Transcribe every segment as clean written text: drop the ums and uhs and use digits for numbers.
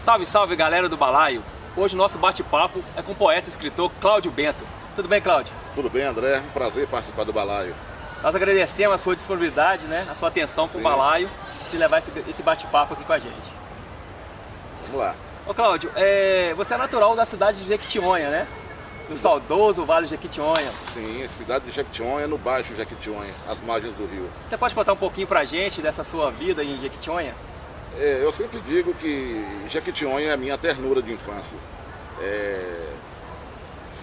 Salve, salve galera do Balaio! Hoje o nosso bate-papo é com o poeta e escritor Cláudio Bento. Tudo bem, Cláudio? Tudo bem, André. Um prazer participar do Balaio. Nós agradecemos a sua disponibilidade, né? A sua atenção com o Balaio de levar esse bate-papo aqui com a gente. Vamos lá. Ô Cláudio, você é natural da cidade de Jequitinhonha, né? Do saudoso Vale de Jequitinhonha. Sim, cidade de Jequitinhonha, no Baixo Jequitinhonha, às margens do rio. Você pode contar um pouquinho pra gente dessa sua vida em Jequitinhonha? Eu sempre digo que Jequitinhonha é a minha ternura de infância.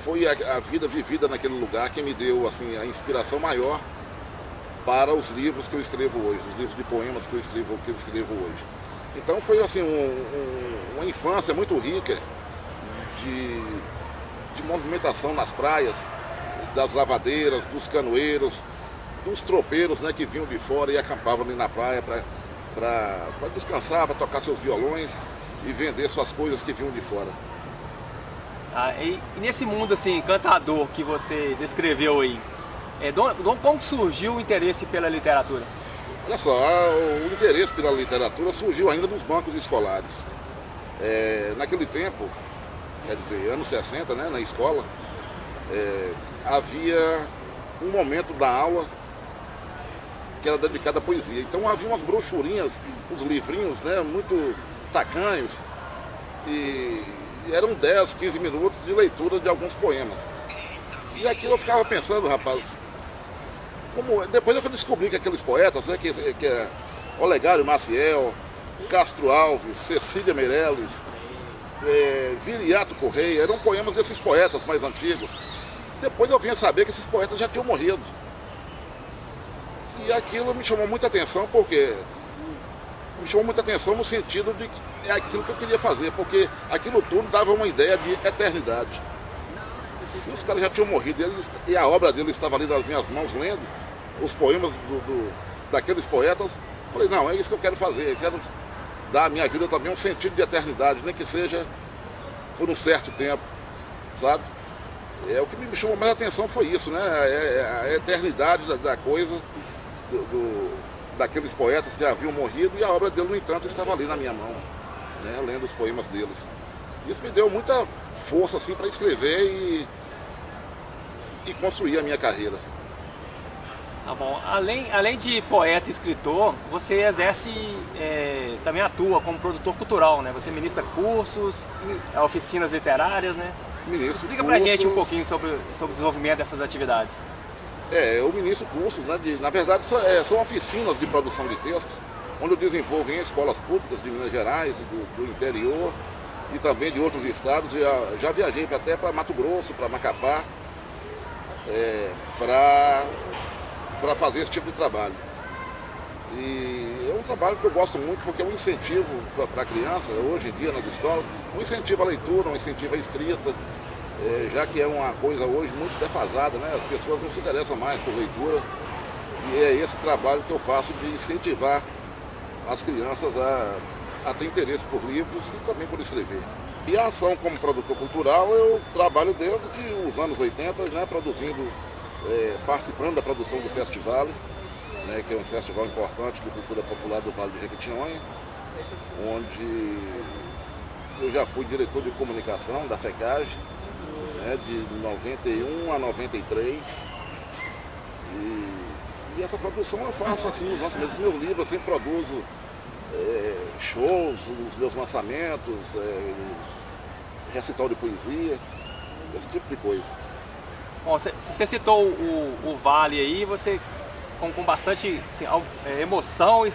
Foi a vida vivida naquele lugar que me deu assim, a inspiração maior para os livros que eu escrevo hoje, os livros de poemas que eu escrevo hoje. Então foi assim, uma infância muito rica de movimentação nas praias, das lavadeiras, dos canoeiros, dos tropeiros, né, que vinham de fora e acampavam ali na praia para descansar, para tocar seus violões e vender suas coisas que vinham de fora. E nesse mundo assim, encantador que você descreveu aí, como surgiu o interesse pela literatura? Olha só, o interesse pela literatura surgiu ainda nos bancos escolares. Naquele tempo, quer dizer, anos 60, né, na escola, havia um momento da aula que era dedicado à poesia. Então havia umas brochurinhas, uns livrinhos, né, muito tacanhos, e eram 10, 15 minutos de leitura de alguns poemas. E aquilo eu ficava pensando, rapaz, depois eu descobri que aqueles poetas, né, que é Olegário Maciel, Castro Alves, Cecília Meirelles, Viriato Correia, eram poemas desses poetas mais antigos. Depois eu vinha saber que esses poetas já tinham morrido. E aquilo me chamou muita atenção, porque me chamou muita atenção no sentido de que é aquilo que eu queria fazer, porque aquilo tudo dava uma ideia de eternidade. Se os caras já tinham morrido e a obra deles estava ali nas minhas mãos lendo, os poemas daqueles poetas, falei, não, é isso que eu quero fazer, eu quero dar à minha vida também um sentido de eternidade, nem que seja por um certo tempo, sabe? O que me chamou mais atenção foi isso, né? A eternidade da coisa, daqueles poetas que já haviam morrido, e a obra dele, no entanto, estava ali na minha mão, né? Lendo os poemas deles. Isso me deu muita força assim, para escrever e construir a minha carreira. Tá bom. Além de poeta e escritor, você também atua como produtor cultural, né? Você ministra cursos, oficinas literárias, né? Explica pra gente um pouquinho sobre o desenvolvimento dessas atividades. Eu ministro cursos, né? Na verdade são oficinas de produção de textos, onde eu desenvolvo em escolas públicas de Minas Gerais, do interior e também de outros estados. Já viajei até para Mato Grosso, para Macapá, para fazer esse tipo de trabalho. E é um trabalho que eu gosto muito, porque é um incentivo para a criança, hoje em dia nas escolas, um incentivo à leitura, um incentivo à escrita, já que é uma coisa hoje muito defasada, né? As pessoas não se interessam mais por leitura, e é esse trabalho que eu faço de incentivar as crianças a ter interesse por livros e também por escrever. E a ação como produtor cultural, eu trabalho desde os anos 80, né, participando da produção do Festival, né, que é um festival importante de cultura popular do Vale de Jequitinhonha, onde eu já fui diretor de comunicação da FECAG, né, de 91 a 93. E essa produção eu faço assim, nos meus livros, eu sempre produzo shows, os meus lançamentos, recital de poesia, esse tipo de coisa. Bom, você citou o Vale aí, você com bastante assim, emoção e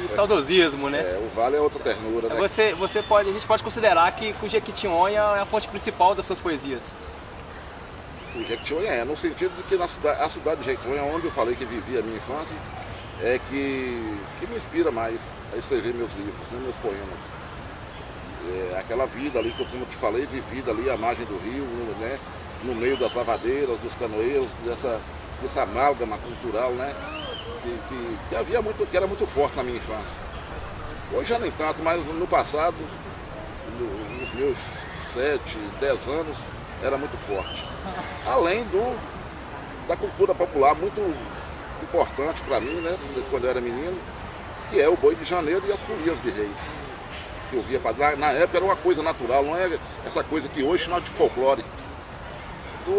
saudosismo, né? O Vale é outra ternura, né? A gente pode considerar que o Jequitinhonha é a fonte principal das suas poesias. O Jequitinhonha no sentido de que a cidade de Jequitinhonha, onde eu falei que vivi a minha infância, é que me inspira mais a escrever meus livros, né, meus poemas. Aquela vida ali que eu, como te falei, vivida ali à margem do rio, né, no meio das lavadeiras, dos canoeiros, dessa amálgama cultural, né, que havia muito, que era muito forte na minha infância. Hoje já nem tanto, mas no passado, nos meus 7, 10 anos, era muito forte. Além da cultura popular muito importante para mim, né, quando eu era menino, que é o Boi de Janeiro e as Folias de Reis. que eu via. Na época era uma coisa natural, não é essa coisa que hoje chama de folclore.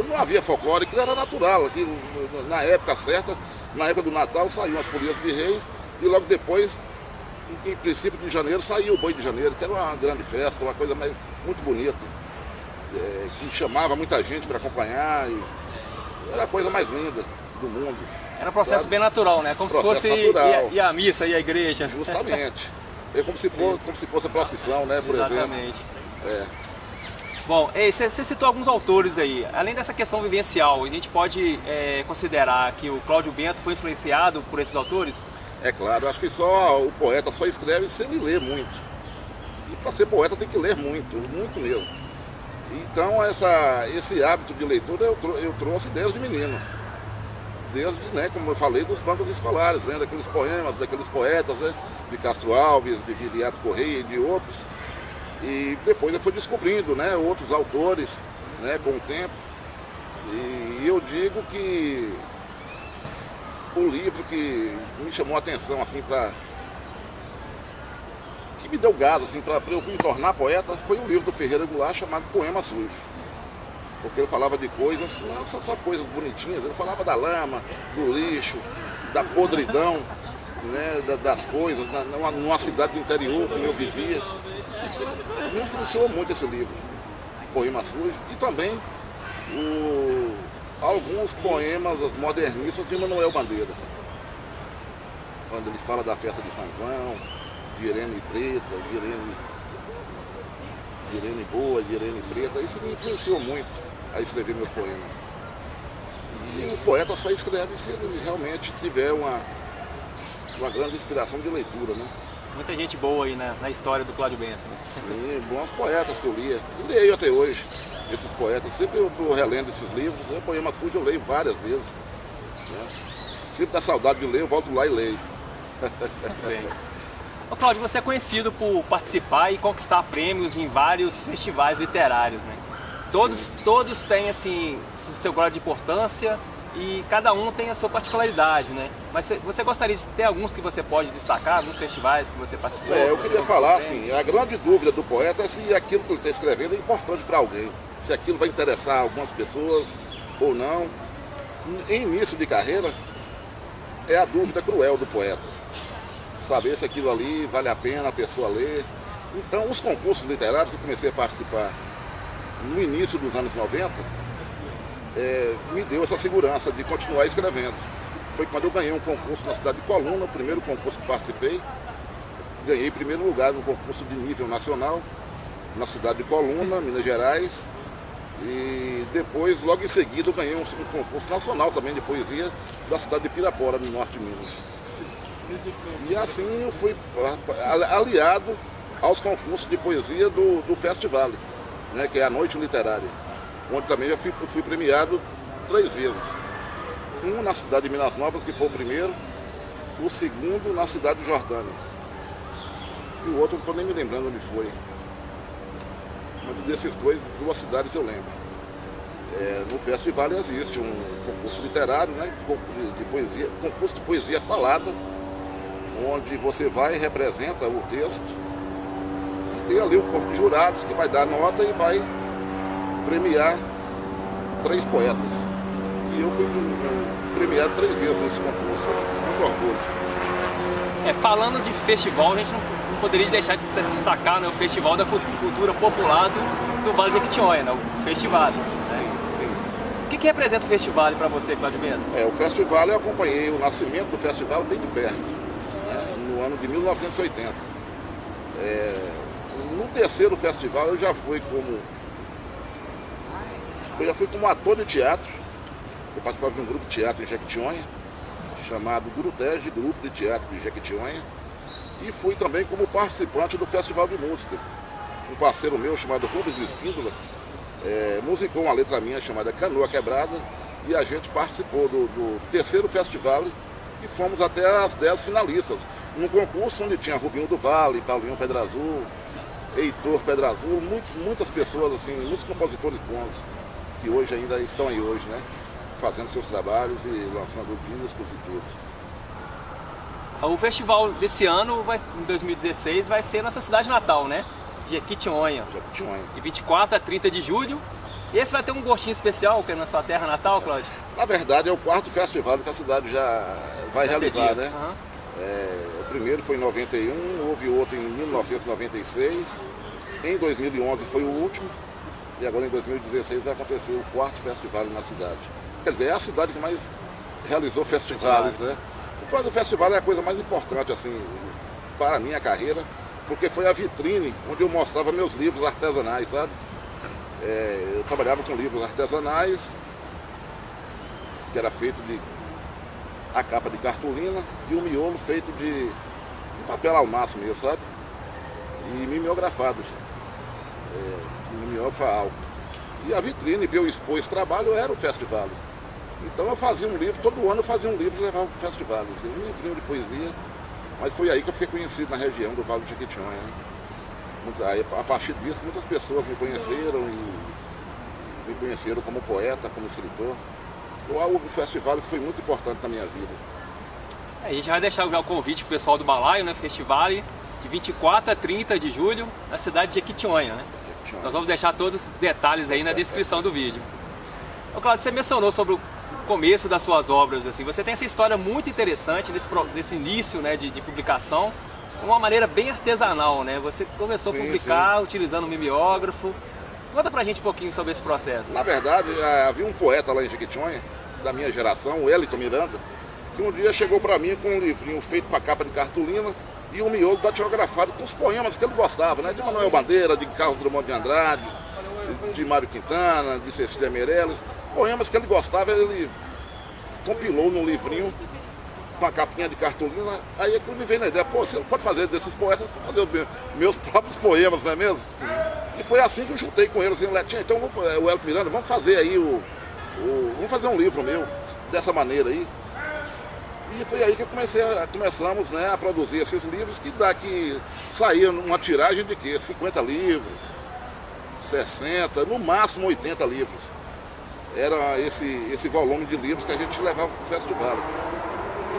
Não havia folclore, que era natural. Aqui, na época certa, na época do Natal, saíam as folias de reis e logo depois, em princípio de janeiro, saía o boi de janeiro, que era uma grande festa, uma coisa muito bonita, que chamava muita gente para acompanhar. Era a coisa mais linda do mundo. Era um processo bem natural, né? Como processo se fosse ir à missa, ir à igreja. Justamente. É como se fosse a procissão, né, por Exatamente. exemplo. Bom, você citou alguns autores aí. Além dessa questão vivencial, a gente pode considerar que o Cláudio Bento foi influenciado por esses autores? É claro, acho que o poeta só escreve se ele lê muito. E para ser poeta tem que ler muito, muito mesmo. Então esse hábito de leitura eu trouxe desde menino. Desde, né, como eu falei, dos bancos escolares, né, daqueles poemas, daqueles poetas, né, de Castro Alves, de Viriato Correia e de outros. E depois eu fui descobrindo, né, outros autores, né, com o tempo. E eu digo que o livro que me chamou a atenção, assim, que me deu gás, assim, para eu me tornar poeta, foi um livro do Ferreira Goulart chamado Poema Sujo. Porque ele falava de coisas, não só coisas bonitinhas, ele falava da lama, do lixo, da podridão, né, das coisas, numa cidade do interior como eu vivia. Me influenciou muito esse livro, Poema Sujo, e também alguns poemas modernistas de Manuel Bandeira. Quando ele fala da festa de São João, de Irene Preta, de Irene Boa, de Irene Preta, isso me influenciou muito a escrever meus poemas. E o poeta só escreve se ele realmente tiver uma grande inspiração de leitura, né? Muita gente boa aí na história do Cláudio Bento, né? Sim, bons poetas que eu lia. E leio até hoje esses poetas. Sempre eu estou relendo esses livros. O Poema Sujo eu leio várias vezes. Né? Sempre dá saudade de ler, eu volto lá e leio. Muito bem. Ô Cláudio, você é conhecido por participar e conquistar prêmios em vários festivais literários, né? Todos têm, assim, seu grau de importância e cada um tem a sua particularidade, né? Mas você gostaria de ter alguns que você pode destacar, alguns festivais que você participou? Eu queria falar, assim, a grande dúvida do poeta é se aquilo que ele está escrevendo é importante para alguém. Se aquilo vai interessar algumas pessoas ou não. Em início de carreira, é a dúvida cruel do poeta. Saber se aquilo ali vale a pena a pessoa ler. Então, os concursos literários que eu comecei a participar no início dos anos 90, me deu essa segurança de continuar escrevendo. Foi quando eu ganhei um concurso na cidade de Coluna, o primeiro concurso que participei. Ganhei primeiro lugar no concurso de nível nacional, na cidade de Coluna, Minas Gerais. E depois, logo em seguida, eu ganhei um concurso nacional também de poesia da cidade de Pirapora, no norte de Minas. E assim eu fui aliado aos concursos de poesia do Festival, né, que é a Noite Literária, onde também já fui premiado 3 vezes. Um na cidade de Minas Novas, que foi o primeiro, o segundo na cidade de Jordânia. E o outro não estou nem me lembrando onde foi. Mas desses 2 cidades eu lembro. No festival existe um concurso literário, né, de poesia, concurso de poesia falada, onde você vai e representa o texto. Tem ali um corpo de jurados que vai dar nota e vai premiar 3 poetas. E eu fui premiado 3 vezes nesse concurso, muito orgulho. Falando de festival, a gente não poderia deixar de destacar, né, o Festival da Cultura Popular do Vale de Jequitinhonha, né, o Festival. Sim. O que representa o Festival para você, Cláudio Bento? O Festival, eu acompanhei o nascimento do festival bem de perto, né, no ano de 1980. No terceiro festival eu já fui como ator de teatro. Eu participava de um grupo de teatro em Jequitinhonha, chamado Grutege, Grupo de Teatro de Jequitinhonha. E fui também como participante do Festival de Música. Um parceiro meu chamado Rubens Espíndola musicou uma letra minha chamada Canoa Quebrada, e a gente participou do terceiro festival e fomos até as 10 finalistas. Num concurso onde tinha Rubinho do Vale, Paulinho Pedra Azul, Heitor Pedra Azul, muitas pessoas, assim, muitos compositores bons, que hoje ainda estão aí hoje, né? Fazendo seus trabalhos e lançando discos e tudo. O festival desse ano, em 2016, vai ser na sua cidade natal, né? Jequitinhonha. De 24 a 30 de julho. E esse vai ter um gostinho especial, que é na sua terra natal, Cláudio? Na verdade, é o quarto festival que a cidade já vai realizar, né? O primeiro foi em 91, houve outro em 1996, em 2011 foi o último, e agora em 2016 vai acontecer o quarto festival na cidade. Quer dizer, é a cidade que mais realizou festivais, né? O festival é a coisa mais importante, assim, para a minha carreira, porque foi a vitrine onde eu mostrava meus livros artesanais, sabe? Eu trabalhava com livros artesanais, que era feito de a capa de cartolina e o miolo feito de papel almaço mesmo, sabe? E mimeografado, mimeógrafo a álcool. E a vitrine para eu expor esse trabalho era o festival. Então eu fazia um livro, todo ano eu fazia um livro e levava para o festival, assim, um livrinho de poesia, mas foi aí que eu fiquei conhecido na região do Vale do Jequitinhonha, né? A partir disso muitas pessoas me conheceram como poeta, como escritor. O festival foi muito importante na minha vida. A gente vai deixar o convite para o pessoal do Balaio, né? Festival de 24 a 30 de julho na cidade de Jequitinhonha, né? Nós vamos deixar todos os detalhes aí na descrição do vídeo. Ô, Cláudio, você mencionou sobre o começo das suas obras, assim. Você tem essa história muito interessante desse início, né, de publicação, de uma maneira bem artesanal, né? Você começou a publicar utilizando o mimeógrafo. Conta pra gente um pouquinho sobre esse processo. Na verdade, havia um poeta lá em Jequitinhonha, da minha geração, o Elton Miranda, que um dia chegou para mim com um livrinho feito com a capa de cartolina e um miolo datilografado com os poemas que ele gostava, né? De Manuel Bandeira, de Carlos Drummond de Andrade, de Mário Quintana, de Cecília Meirelles. Poemas que ele gostava, ele compilou num livrinho com a capinha de cartolina. Aí aquilo me veio na ideia, pô, você não pode fazer desses poetas, fazer os meus próprios poemas, não é mesmo? E foi assim que eu juntei com ele, assim, Letinho, então o Elton Miranda, vamos fazer aí vamos fazer um livro meu, dessa maneira aí. E foi aí que começamos, né, a produzir esses livros, que saía numa tiragem de quê? 50 livros, 60, no máximo 80 livros. Era esse volume de livros que a gente levava para o festival.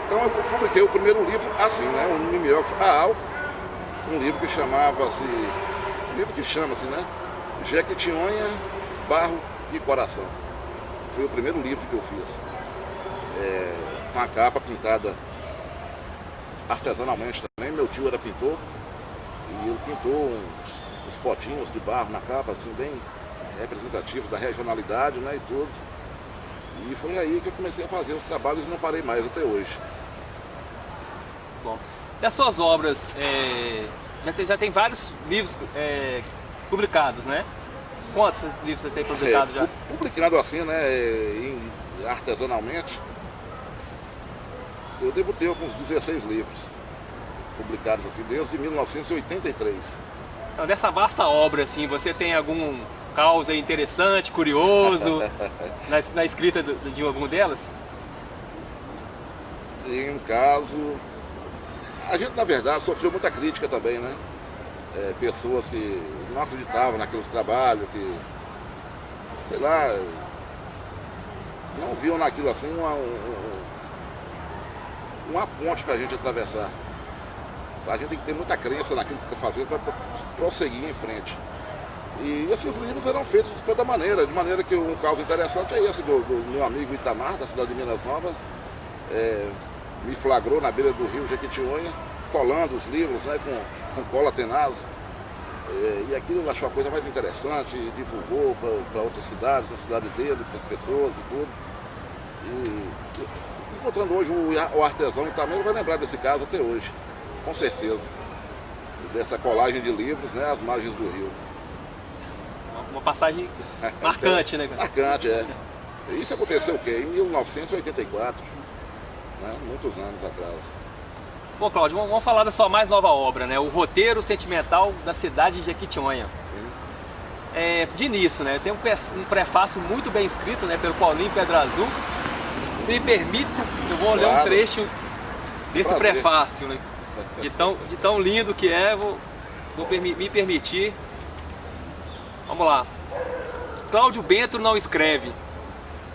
Então eu publiquei o primeiro livro assim, né, um mimeógrafo a álcool, um livro que chama-se, né, Jequitinhonha, Barro e Coração. Foi o primeiro livro que eu fiz. Com a capa pintada artesanalmente também. Meu tio era pintor e ele pintou uns potinhos de barro na capa, assim, bem representativos da regionalidade, né, e tudo. E foi aí que eu comecei a fazer os trabalhos e não parei mais até hoje. Bom, das suas obras, já tem vários livros publicados, né? Quantos livros você tem publicado já? Publicado assim, né, artesanalmente, eu devo ter alguns 16 livros publicados assim, desde 1983. Então, dessa vasta obra, assim, você tem algum caos aí interessante, curioso, na escrita de alguma delas? Tem um caso... A gente, na verdade, sofreu muita crítica também, né? Pessoas que não acreditavam naquele trabalho, que, sei lá, não viam naquilo assim uma ponte para a gente atravessar. A gente tem que ter muita crença naquilo que está fazendo para prosseguir em frente. E esses livros eram feitos de toda maneira, de maneira que um caso interessante é esse do meu amigo Itamar, da cidade de Minas Novas, me flagrou na beira do rio Jequitinhonha, colando os livros, né, com cola tenaz. E aquilo ele achou a coisa mais interessante, divulgou para outras cidades, na cidade dele, para as pessoas e tudo. E encontrando hoje o artesão também, ele vai lembrar desse caso até hoje, com certeza. Dessa colagem de livros, né, às margens do rio. Uma passagem marcante, né? Marcante, é. Isso aconteceu o quê? Em 1984, né, muitos anos atrás. Bom, Cláudio, vamos falar da sua mais nova obra, né? O Roteiro Sentimental da Cidade de Jequitinhonha. De início, né? Tem um prefácio muito bem escrito, né, pelo Paulinho Pedra Azul. Se me permite, eu vou ler um trecho desse prefácio, né? De tão lindo que é, vou me permitir. Vamos lá. Cláudio Bento não escreve.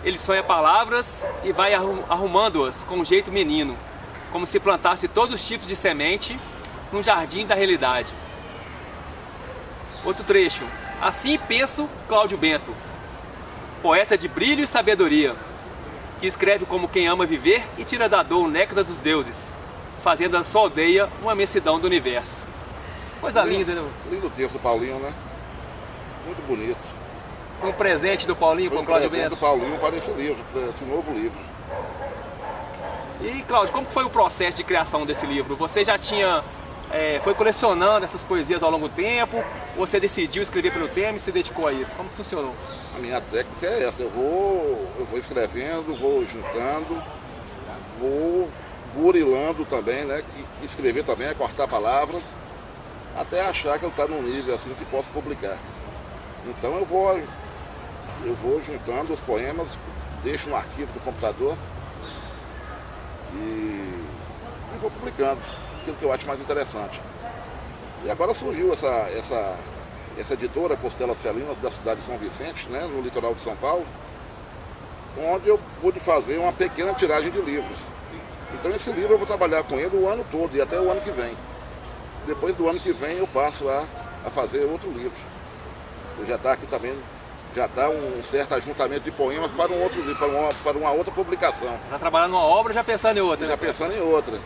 Ele sonha palavras e vai arrumando-as com um jeito menino. como se plantasse todos os tipos de semente num jardim da realidade. Outro trecho. Assim penso Cláudio Bento, poeta de brilho e sabedoria, que escreve como quem ama viver e tira da dor o néctar dos deuses, fazendo da sua aldeia uma imensidão do universo. Coisa linda, né? Lindo texto do Paulinho, né? Muito bonito. Foi um presente do Paulinho com o Cláudio Bento. Do Paulinho para esse livro, para esse novo livro. E Cláudio, como foi o processo de criação desse livro? Você já tinha, foi colecionando essas poesias ao longo do tempo? Ou você decidiu escrever pelo tema e se dedicou a isso? Como funcionou? A minha técnica é essa, eu vou escrevendo, vou juntando, vou burilando também, né? E escrever também é cortar palavras, até achar que eu está num nível assim que posso publicar. Então eu vou juntando os poemas, deixo no arquivo do computador e vou publicando aquilo que eu acho mais interessante. E agora surgiu essa editora, Costelas Felinas, da cidade de São Vicente, né, no litoral de São Paulo, onde eu pude fazer uma pequena tiragem de livros. Então esse livro eu vou trabalhar com ele o ano todo e até o ano que vem. Depois do ano que vem eu passo a fazer outro livro. Eu já está aqui também, já está um certo ajuntamento de poemas para um outro livro, para uma outra publicação. Já trabalhando numa obra, já pensando em outra. Já pensando em outra.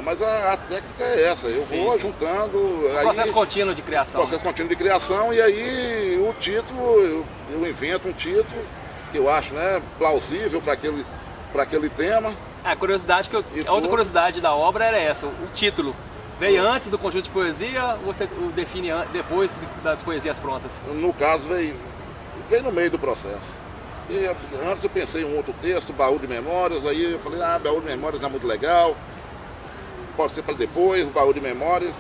Mas a técnica é essa, eu vou juntando... Processo contínuo de criação. Processo contínuo de criação, e aí o título, eu invento um título que eu acho, né, plausível para aquele tema. A outra curiosidade da obra era essa, o título. Veio antes do conjunto de poesia ou você o define depois das poesias prontas? No caso, veio no meio do processo. E antes eu pensei em um outro texto, Baú de Memórias, aí eu falei, Baú de Memórias é muito legal, pode ser para depois, Baú de Memórias,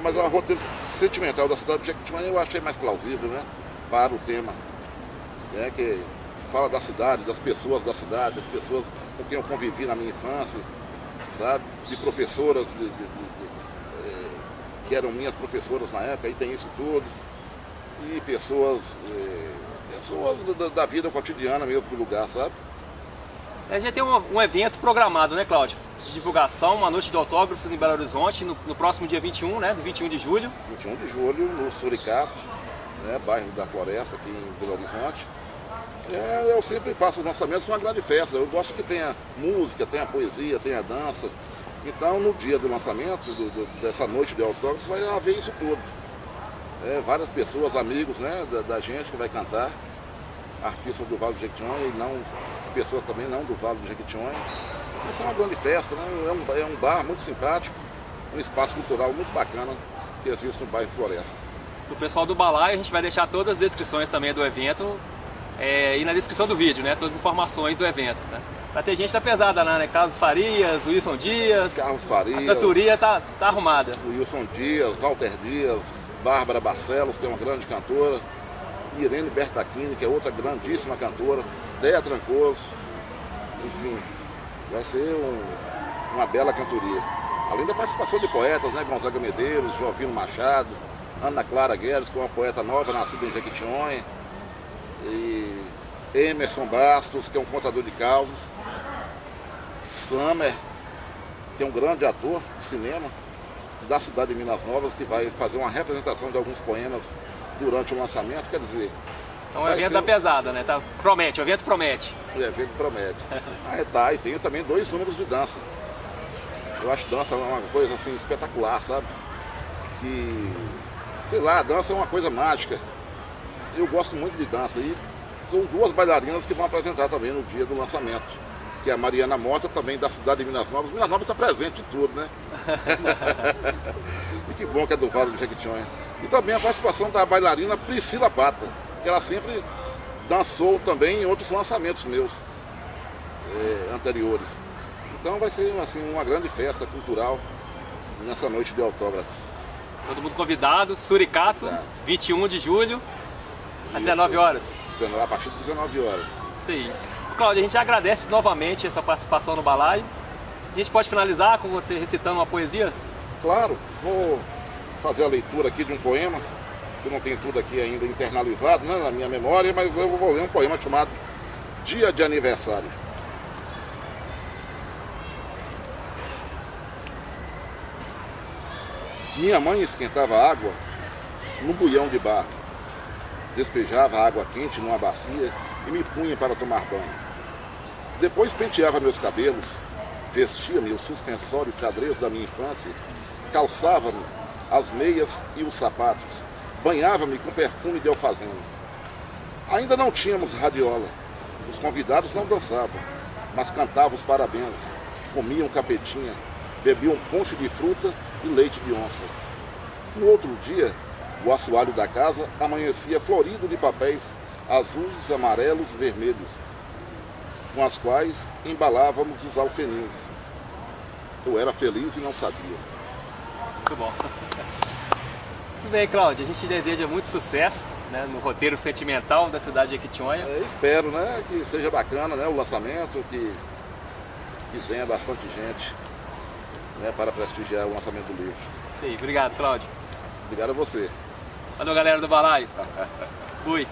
mas o roteiro sentimental da cidade de Jequitinhonha eu achei mais plausível, né, para o tema, né, que fala da cidade, das pessoas da cidade, das pessoas com quem eu convivi na minha infância, sabe, de professoras que eram minhas professoras na época, aí tem isso tudo, e pessoas da vida cotidiana mesmo do lugar, sabe? A gente tem um evento programado, né, Cláudio? De divulgação, uma noite de autógrafos em Belo Horizonte, no próximo dia 21, né, 21 de julho. 21 de julho, no Suricato, né, bairro da Floresta, aqui em Belo Horizonte. Eu sempre faço os lançamentos uma grande festa, eu gosto que tenha música, tenha poesia, tenha dança. Então, no dia do lançamento, dessa noite de autógrafos, vai haver isso tudo. Várias pessoas, amigos, né, da gente que vai cantar, artistas do Vale do Jequitinhonha e não, pessoas também não do Vale do Jequitinhonha. Isso é uma grande festa, né? É um bar muito simpático, um espaço cultural muito bacana que existe no bairro Floresta. O pessoal do Balaio, a gente vai deixar todas as descrições também do evento e na descrição do vídeo, né? Todas as informações do evento, né? Vai ter gente da pesada lá, né? Carlos Farias, Wilson Dias. Carlos Farias. A cantoria tá arrumada. Wilson Dias, Walter Dias, Bárbara Barcelos, que é uma grande cantora. Irene Bertacchini, que é outra grandíssima cantora. Deia Trancoso. Enfim, vai ser uma bela cantoria. Além da participação de poetas, né? Gonzaga Medeiros, Jovino Machado, Ana Clara Guedes, que é uma poeta nova, nascida em Jequitinhonha. E Emerson Bastos, que é um contador de causas. Summer, que é um grande ator de cinema da cidade de Minas Novas, que vai fazer uma representação de alguns poemas durante o lançamento, quer dizer... Então o evento da pesada, né? Promete, o evento promete. O evento promete. E tenho também 2 números de dança. Eu acho dança uma coisa assim espetacular, sabe? Que, sei lá, a dança é uma coisa mágica. Eu gosto muito de dança e são 2 bailarinas que vão apresentar também no dia do lançamento. Que é a Mariana Mota, também da cidade de Minas Novas. Minas Novas está presente em tudo, né? E que bom que é do Vale do Jequitinhonha. E também a participação da bailarina Priscila Pata, que ela sempre dançou também em outros lançamentos meus anteriores. Então vai ser assim, uma grande festa cultural nessa noite de autógrafos. Todo mundo convidado, Suricato, 21 de julho, às 19 horas. A partir de 19 horas. Isso aí. Cláudio, a gente agradece novamente a sua participação no Balaio. A gente pode finalizar com você recitando uma poesia? Claro, vou fazer a leitura aqui de um poema, que não tem tudo aqui ainda internalizado, né, na minha memória, mas eu vou ler um poema chamado Dia de Aniversário. Minha mãe esquentava água num buião de barro, despejava água quente numa bacia e me punha para tomar banho. Depois penteava meus cabelos, vestia-me os suspensórios xadrez da minha infância, calçava-me as meias e os sapatos, banhava-me com perfume de alfazema. Ainda não tínhamos radiola, os convidados não dançavam, mas cantavam os parabéns, comiam capetinha, bebiam ponche de fruta e leite de onça. No outro dia, o assoalho da casa amanhecia florido de papéis azuis, amarelos, vermelhos, com as quais embalávamos os alfenins. Eu era feliz e não sabia. Muito bom. Tudo bem, Cláudio, a gente deseja muito sucesso, né, no roteiro sentimental da cidade de Jequitinhonha. Espero, né, que seja bacana, né, o lançamento, que venha bastante gente, né, para prestigiar o lançamento do livro. Isso aí, obrigado, Cláudio. Obrigado a você. Valeu, galera do Balaio. Fui.